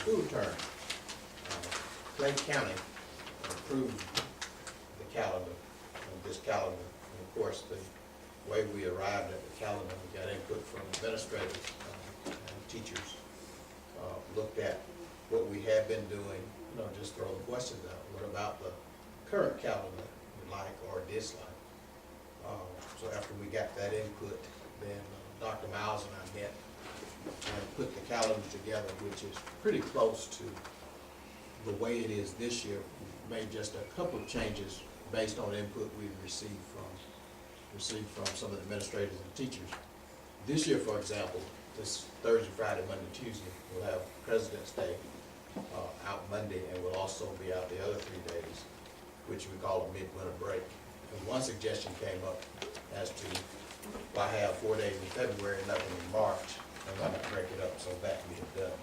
school term, Clay County approved the calendar, this calendar. And of course, the way we arrived at the calendar, we got input from administrators and teachers, looked at what we had been doing, just throw the questions out. What about the current calendar you like or dislike? So after we got that input, then Dr. Miles and I met and put the calendar together, which is pretty close to the way it is this year. We made just a couple of changes based on input we received from some of the administrators and teachers. This year, for example, this Thursday, Friday, Monday, Tuesday, we'll have President's Day out Monday, and we'll also be out the other 3 days, which we call a midwinter break. And one suggestion came up as to why have 4 days in February and nothing in March, and why not break it up so that we have done.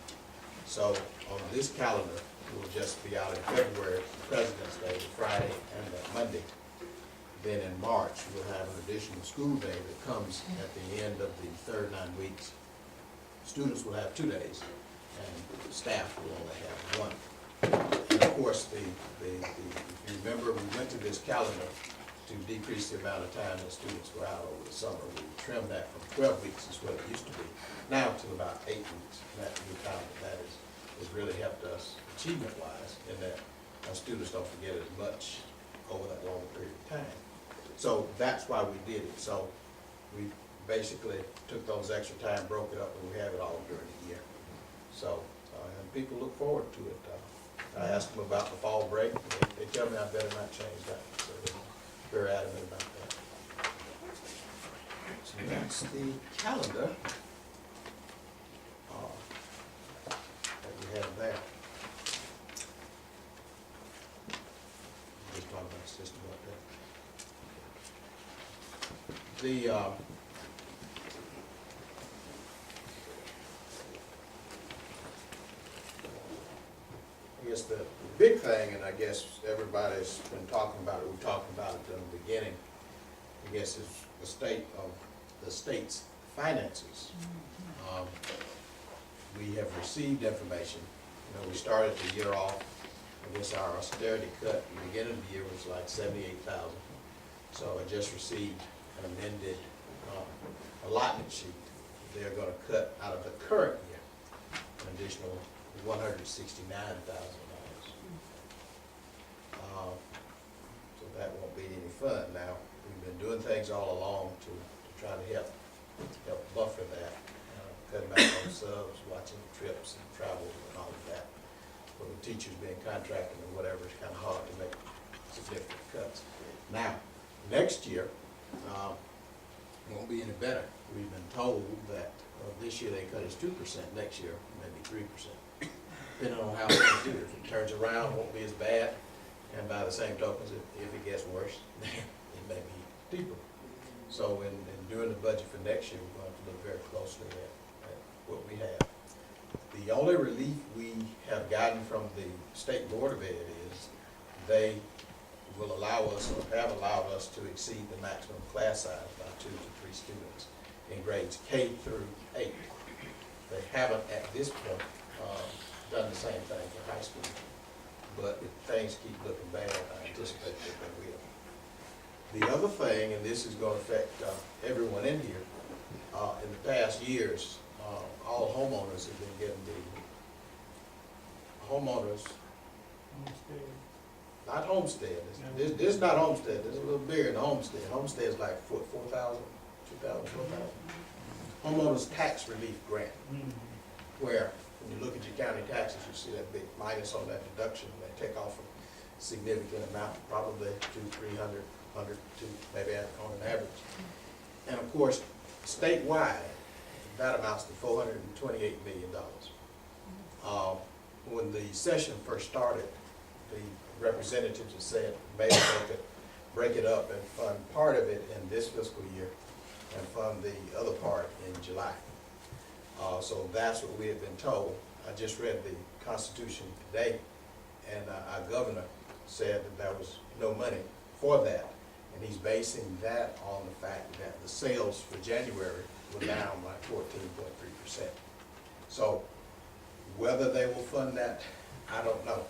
So on this calendar, we'll just be out in February, President's Day, the Friday and the Monday. Then in March, we'll have an additional school day that comes at the end of the third 9 weeks. Students will have 2 days, and staff will only have 1. And of course, if you remember, we went to this calendar to decrease the amount of time that students were out over the summer. We trimmed that from 12 weeks, is what it used to be, now to about 8 weeks. And that new calendar, that has really helped us achievement-wise, in that our students don't forget as much over that longer period of time. So that's why we did it. So we basically took those extra time, broke it up, and we have it all during the year. So, and people look forward to it. I asked them about the fall break, and they tell me I better not change that. So they're very adamant about that. So that's the calendar that we have there. Just talk about the system about that. The I guess the big thing, and I guess everybody's been talking about it, we talked about it in the beginning, I guess, is the state of the state's finances. We have received information. We started the year off, I guess our austerity cut at the beginning of the year was like $78,000. So I just received an amended allotment sheet. They're going to cut out of the current year an additional $169,000. So that won't be any fun. Now, we've been doing things all along to try to help buffer that, cutting back on subs, watching trips and travels and all of that. But with teachers being contracted or whatever, it's kind of hard to make significant cuts. Now, next year won't be any better. We've been told that this year they cut us 2%, next year maybe 3%, depending on how things do. If it turns around, it won't be as bad, and by the same token, if it gets worse, it may be deeper. So in doing the budget for next year, we're going to look very closely at what we have. The only relief we have gotten from the State Board of Ed is they will allow us, or have allowed us, to exceed the maximum class size by 2 to 3 students in grades K through 8. They haven't at this point done the same thing for high school, but if things keep looking bad, I anticipate that they will. The other thing, and this is going to affect everyone in here, in the past years, all homeowners have been getting the homeowners, not homestead. This is not homestead. This is a little bigger than homestead. Homestead is like 4,000, 2,000, 4,000. Homeowners tax relief grant, where when you look at your county taxes, you see that big minus on that deduction. They take off a significant amount, probably $200, $300, $100 to maybe on an average. And of course, statewide, that amounts to $428 million. When the session first started, the representatives have said maybe they could break it up and fund part of it in this fiscal year and fund the other part in July. So that's what we have been told. I just read the Constitution today, and our governor said that there was no money for that. And he's basing that on the fact that the sales for January were down by 14.3%. So Whether they will fund that, I don't know.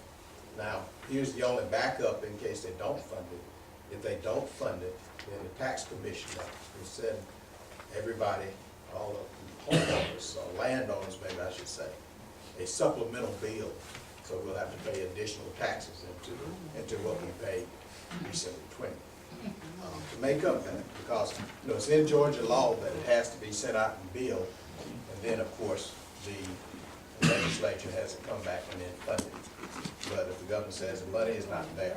Now, here's the only backup in case they don't fund it. If they don't fund it, then the tax commissioner will send everybody, all of the homeowners, or landowners maybe I should say, a supplemental bill. So we'll have to pay additional taxes into what we paid recently, 20. To make up that, because it's in Georgia law that it has to be sent out and billed, and then of course the legislature has to come back and then fund it. But if the governor says the money is not there,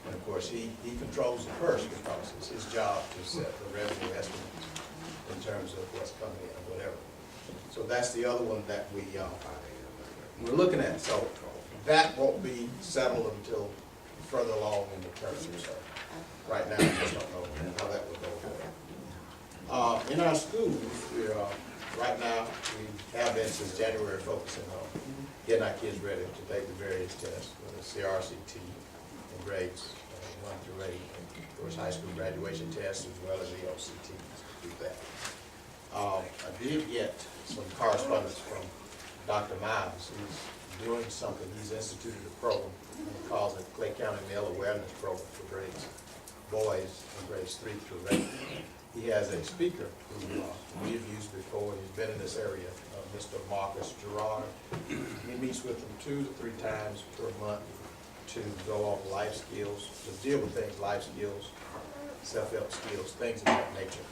and of course he controls the purse because it's his job to set the revenue estimate in terms of what's coming in or whatever. So that's the other one that we're looking at. So that won't be settled until further along in the term. So right now, I just don't know how that will go. In our schools, right now, we have been since January focusing on getting our kids ready to take the various tests, whether it's CRCT and grades 1 through 8, and of course high school graduation tests as well as the OCT. Do that. I did get some correspondence from Dr. Miles. He's doing something. He's instituted a program. He calls it Clay County Male Awareness Program for grades boys in grades 3 through 8. He has a speaker who we've used before. He's been in this area, Mr. Marcus Gerard. He meets with them 2 to 3 times per month to go on life skills, to deal with things, life skills, self-help skills, things of that nature.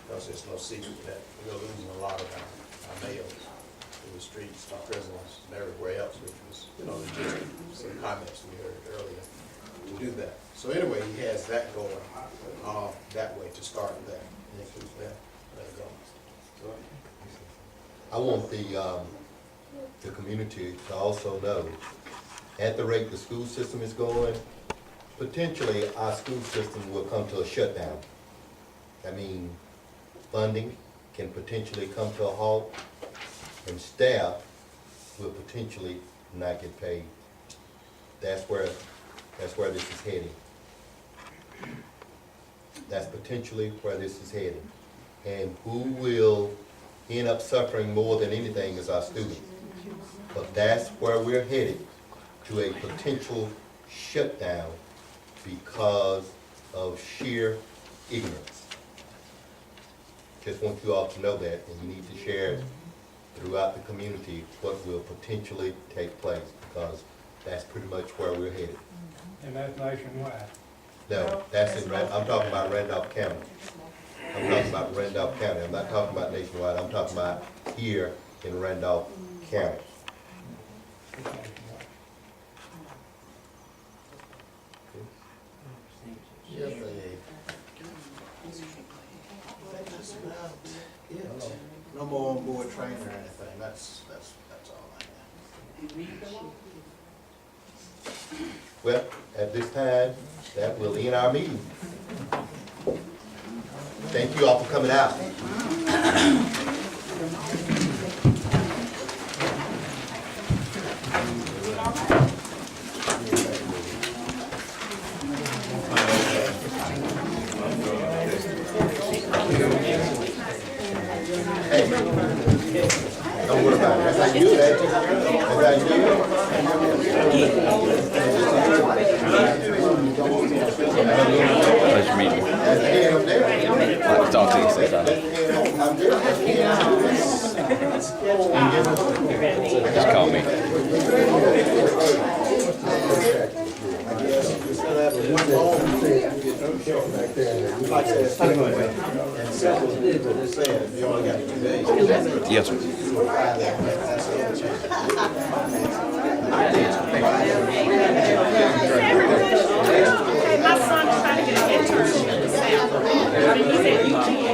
Because it's no secret that we're losing a lot of our males to the streets, the prisons, and everywhere else, which was, just some comments we heard earlier to do that. So anyway, he has that going that way to start that. I want the community to also know, at the rate the school system is going, potentially our school system will come to a shutdown. I mean, funding can potentially come to a halt, and staff will potentially not get paid. That's where this is heading. That's potentially where this is heading. And who will end up suffering more than anything is our students. But that's where we're headed, to a potential shutdown because of sheer ignorance. Just want you all to know that, and you need to share it throughout the community what will potentially take place, because that's pretty much where we're headed. And that's nationwide. No, that's in, I'm talking about Randolph County. I'm talking about Randolph County. I'm not talking about nationwide. I'm talking about here in Randolph County. Yes, just about it. No more on-board training or anything. That's all I have. Well, at this time, that will end our meeting. Thank you all for coming out. Hey, don't worry about it. That's how you do that. That's how you do it. Pleasure meeting you. I'll talk to you sometime. Just call me. Yes, sir. My son is trying to get an internship in the South. I mean, he's at UGA.